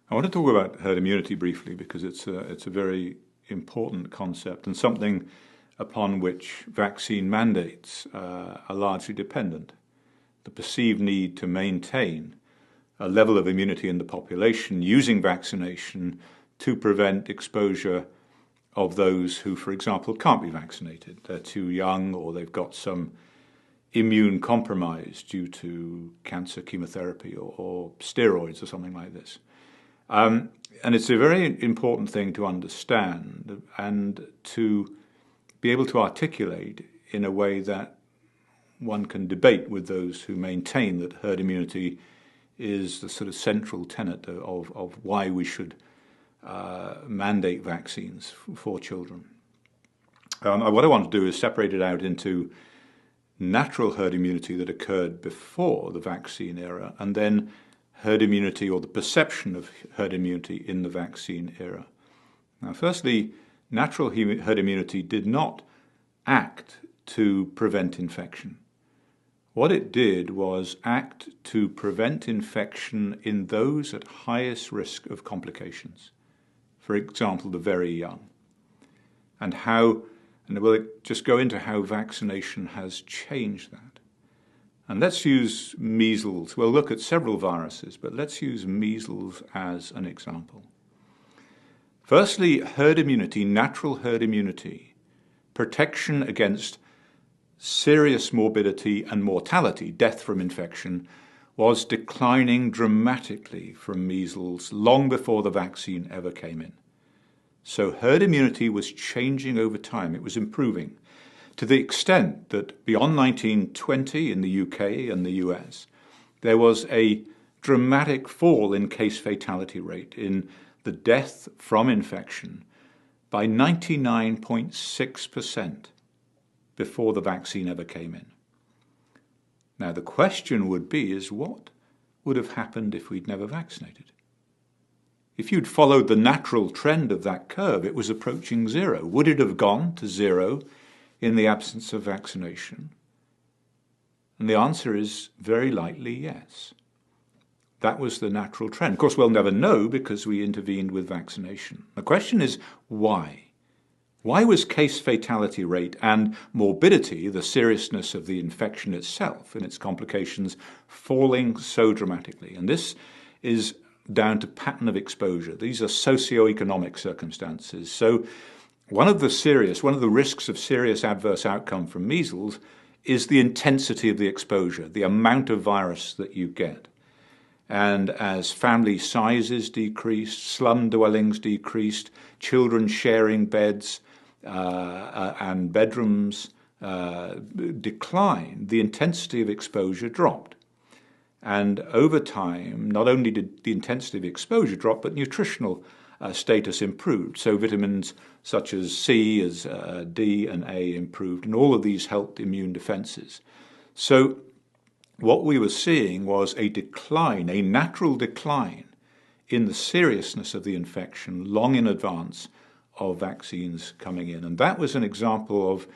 I want to talk about herd immunity briefly because it's a very important concept and something upon which vaccine mandates are largely dependent. The perceived need to maintain a level of immunity in the population using vaccination to prevent exposure of those who, for example, can't be vaccinated. They're too young or they've got some immune compromise due to cancer chemotherapy or steroids or something like this. And it's a very important thing to understand and to be able to articulate in a way that one can debate with those who maintain that herd immunity is the sort of central tenet of why we should mandate vaccines for children. What I want to do is separate it out into natural herd immunity that occurred before the vaccine era and then herd immunity or the perception of herd immunity in the vaccine era. Now, firstly, natural herd immunity did not act to prevent infection. What it did was act to prevent infection in those at highest risk of complications. For example, the very young. And we'll just go into how vaccination has changed that. And let's use measles. We'll look at several viruses, but let's use measles as an example. Firstly, herd immunity, natural herd immunity, protection against serious morbidity and mortality, death from infection, was declining dramatically from measles long before the vaccine ever came in. So herd immunity was changing over time. It was improving to the extent that beyond 1920 in the UK and the US, there was a dramatic fall in case fatality rate, in the death from infection, by 99.6% before the vaccine ever came in. Now the question would be is what would have happened if we'd never vaccinated? If you'd followed the natural trend of that curve, it was approaching zero. Would it have gone to zero in the absence of vaccination? And the answer is very likely yes. That was the natural trend. Of course, we'll never know because we intervened with vaccination. The question is why? Why was case fatality rate and morbidity, the seriousness of the infection itself and its complications, falling so dramatically? And this is down to pattern of exposure. These are socioeconomic circumstances. So one of the risks of serious adverse outcome from measles is the intensity of the exposure, the amount of virus that you get. And as family sizes decreased, slum dwellings decreased, children sharing beds and bedrooms declined, the intensity of exposure dropped. And over time, not only did the intensity of exposure drop, but nutritional status improved. So vitamins such as C, as D and A improved, and all of these helped immune defenses. So what we were seeing was a decline, a natural decline in the seriousness of the infection long in advance of vaccines coming in. And that was an example of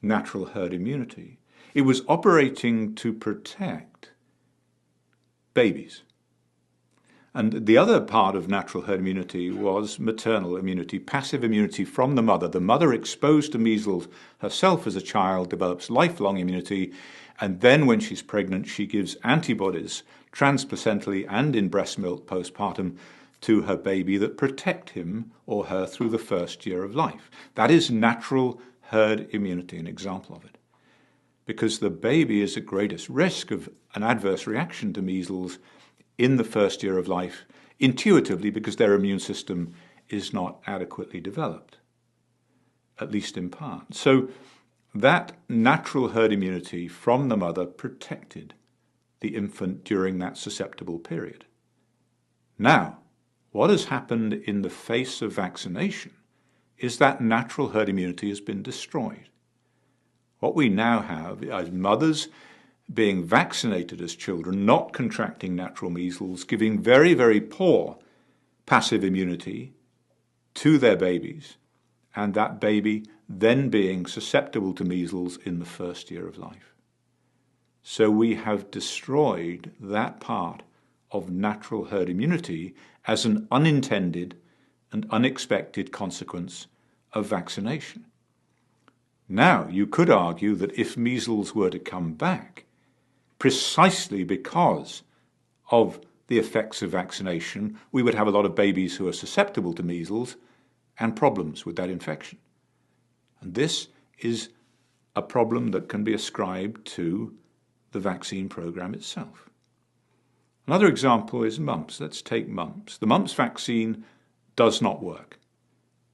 natural herd immunity. It was operating to protect babies. And the other part of natural herd immunity was maternal immunity, passive immunity from the mother. The mother exposed to measles herself as a child develops lifelong immunity, and then when she's pregnant, she gives antibodies transplacentally and in breast milk postpartum to her baby that protect him or her through the first year of life. That is natural herd immunity, an example of it. Because the baby is at greatest risk of an adverse reaction to measles in the first year of life, intuitively because their immune system is not adequately developed, at least in part. So that natural herd immunity from the mother protected the infant during that susceptible period. Now, what has happened in the face of vaccination is that natural herd immunity has been destroyed. What we now have is mothers being vaccinated as children, not contracting natural measles, giving very, very poor passive immunity to their babies, and that baby then being susceptible to measles in the first year of life. So we have destroyed that part of natural herd immunity as an unintended and unexpected consequence of vaccination. Now, you could argue that if measles were to come back, precisely because of the effects of vaccination, we would have a lot of babies who are susceptible to measles and problems with that infection. And this is a problem that can be ascribed to the vaccine program itself. Another example is mumps. Let's take mumps. The mumps vaccine does not work.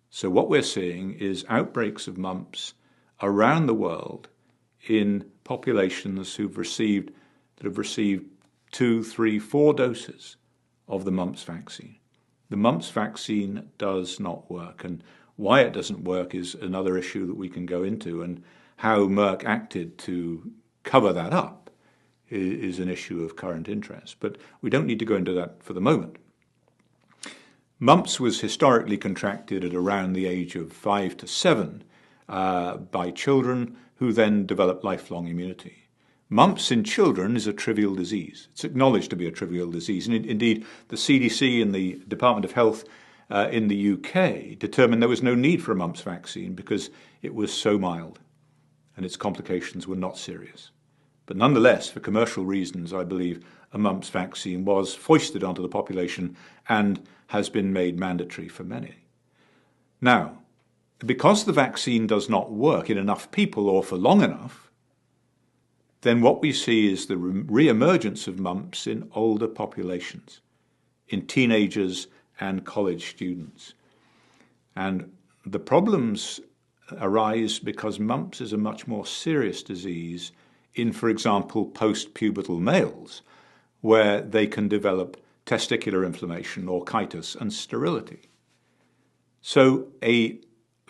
So what we're seeing is outbreaks of mumps around the world in populations that have received 2, 3, 4 doses of the mumps vaccine. The mumps vaccine does not work, and why it doesn't work is another issue that we can go into, and how Merck acted to cover that up is an issue of current interest. But we don't need to go into that for the moment. Mumps was historically contracted at around the age of 5 to 7 by children who then develop lifelong immunity. Mumps in children is a trivial disease. It's acknowledged to be a trivial disease. And indeed, the CDC and the Department of Health in the UK determined there was no need for a mumps vaccine because it was so mild and its complications were not serious. But nonetheless, for commercial reasons, I believe a mumps vaccine was foisted onto the population and has been made mandatory for many. Now, because the vaccine does not work in enough people or for long enough, then what we see is the re-emergence of mumps in older populations, in teenagers and college students. And the problems arise because mumps is a much more serious disease in, for example, post-pubertal males, where they can develop testicular inflammation, orchitis, and sterility. So a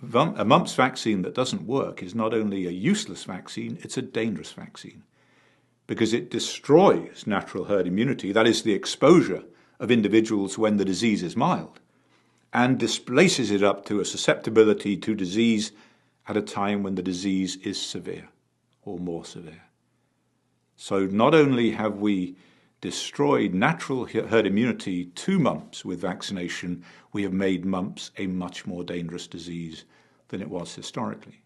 mumps vaccine that doesn't work is not only a useless vaccine, it's a dangerous vaccine because it destroys natural herd immunity, that is the exposure of individuals when the disease is mild, and displaces it up to a susceptibility to disease at a time when the disease is severe or more severe. So not only have we destroyed natural herd immunity to mumps with vaccination, we have made mumps a much more dangerous disease than it was historically.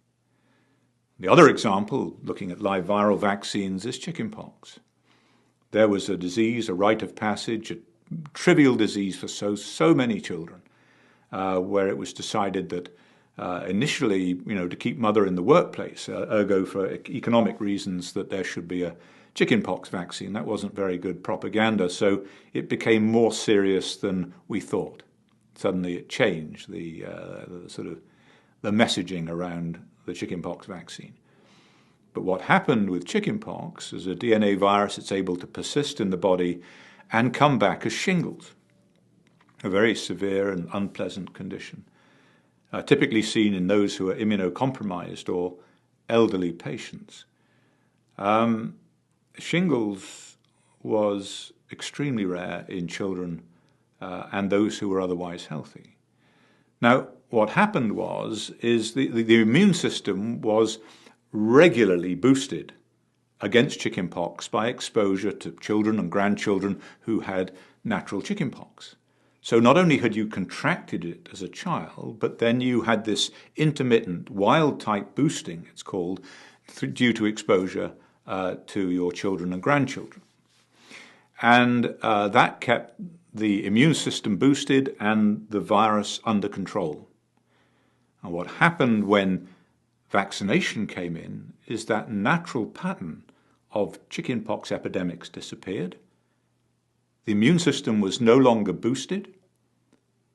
The other example, looking at live viral vaccines, is chickenpox. There was a disease, a rite of passage, a trivial disease for so many children, where it was decided that initially, to keep mother in the workplace, ergo for economic reasons, that there should be a chickenpox vaccine. That wasn't very good propaganda, so it became more serious than we thought. Suddenly it changed the messaging around the chickenpox vaccine. But what happened with chickenpox is a DNA virus, it's able to persist in the body and come back as shingles, a very severe and unpleasant condition, typically seen in those who are immunocompromised or elderly patients. Shingles was extremely rare in children and those who were otherwise healthy. Now, what happened is the immune system was regularly boosted against chickenpox by exposure to children and grandchildren who had natural chickenpox. So not only had you contracted it as a child, but then you had this intermittent wild-type boosting, it's called, due to exposure to your children and grandchildren. And that kept the immune system boosted and the virus under control. And what happened when vaccination came in is that natural pattern of chickenpox epidemics disappeared. The immune system was no longer boosted.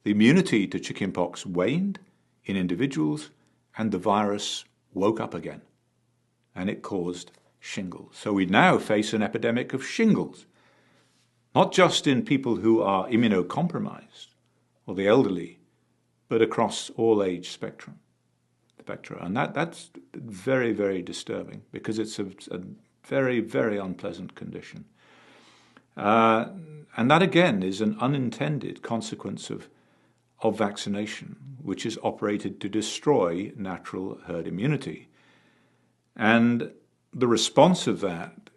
The immunity to chickenpox waned in individuals, and the virus woke up again, and it caused shingles. So we now face an epidemic of shingles, not just in people who are immunocompromised or the elderly, but across all age spectra. And that's very, very disturbing because it's a very, very unpleasant condition. And that, again, is an unintended consequence of vaccination, which is operated to destroy natural herd immunity. And the response of that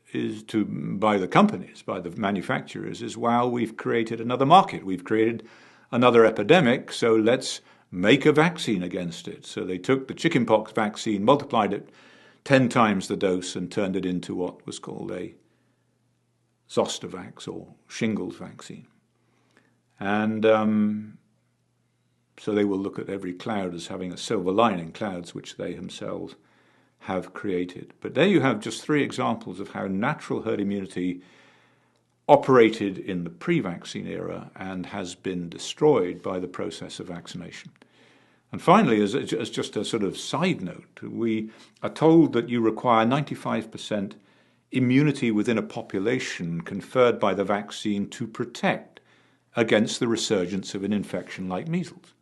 by the companies, by the manufacturers, is, wow, we've created another market, we've created another epidemic, so let's make a vaccine against it. So they took the chickenpox vaccine, multiplied it 10 times the dose, and turned it into what was called a Zostavax or shingles vaccine. And so they will look at every cloud as having a silver lining, clouds which they themselves have created. But there you have just 3 examples of how natural herd immunity operated in the pre-vaccine era and has been destroyed by the process of vaccination. And finally, as just a sort of side note, we are told that you require 95% immunity within a population conferred by the vaccine to protect against the resurgence of an infection like measles.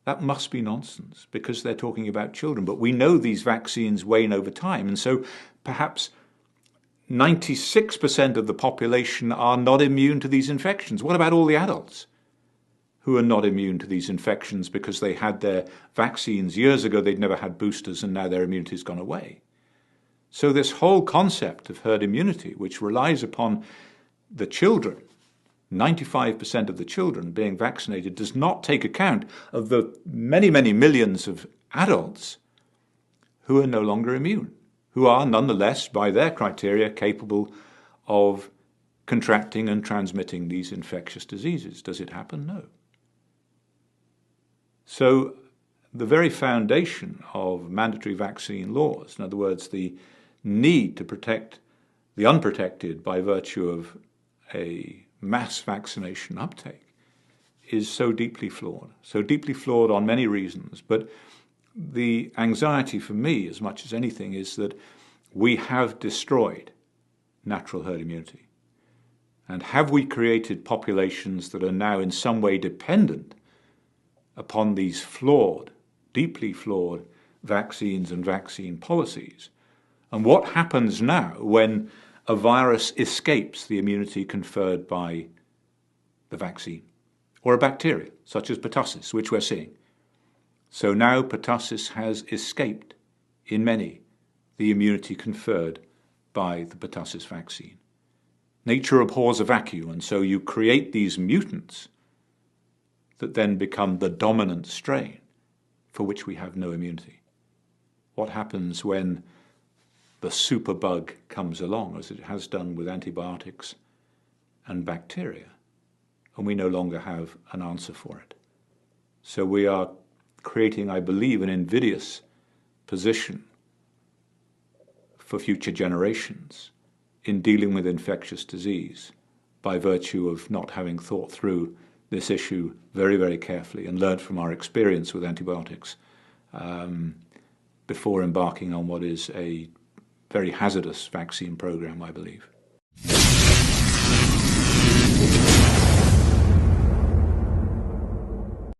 That must be nonsense, because they're talking about children. But we know these vaccines wane over time, and so perhaps 96% of the population are not immune to these infections. What about all the adults who are not immune to these infections because they had their vaccines years ago, they'd never had boosters, and now their immunity's gone away? So this whole concept of herd immunity, which relies upon the children, 95% of the children being vaccinated, does not take account of the many, many millions of adults who are no longer immune, who are nonetheless, by their criteria, capable of contracting and transmitting these infectious diseases. Does it happen? No. So the very foundation of mandatory vaccine laws, in other words, the need to protect the unprotected by virtue of a mass vaccination uptake, is so deeply flawed on many reasons. But the anxiety for me, as much as anything, is that we have destroyed natural herd immunity. And have we created populations that are now in some way dependent upon these flawed, deeply flawed vaccines and vaccine policies? And what happens now when a virus escapes the immunity conferred by the vaccine, or a bacteria, such as pertussis, which we're seeing? So now pertussis has escaped, in many, the immunity conferred by the pertussis vaccine. Nature abhors a vacuum, and so you create these mutants that then become the dominant strain for which we have no immunity. What happens when the superbug comes along, as it has done with antibiotics and bacteria, and we no longer have an answer for it? So we are creating, I believe, an invidious position for future generations in dealing with infectious disease by virtue of not having thought through this issue very, very carefully and learned from our experience with antibiotics before embarking on what is a very hazardous vaccine program, I believe.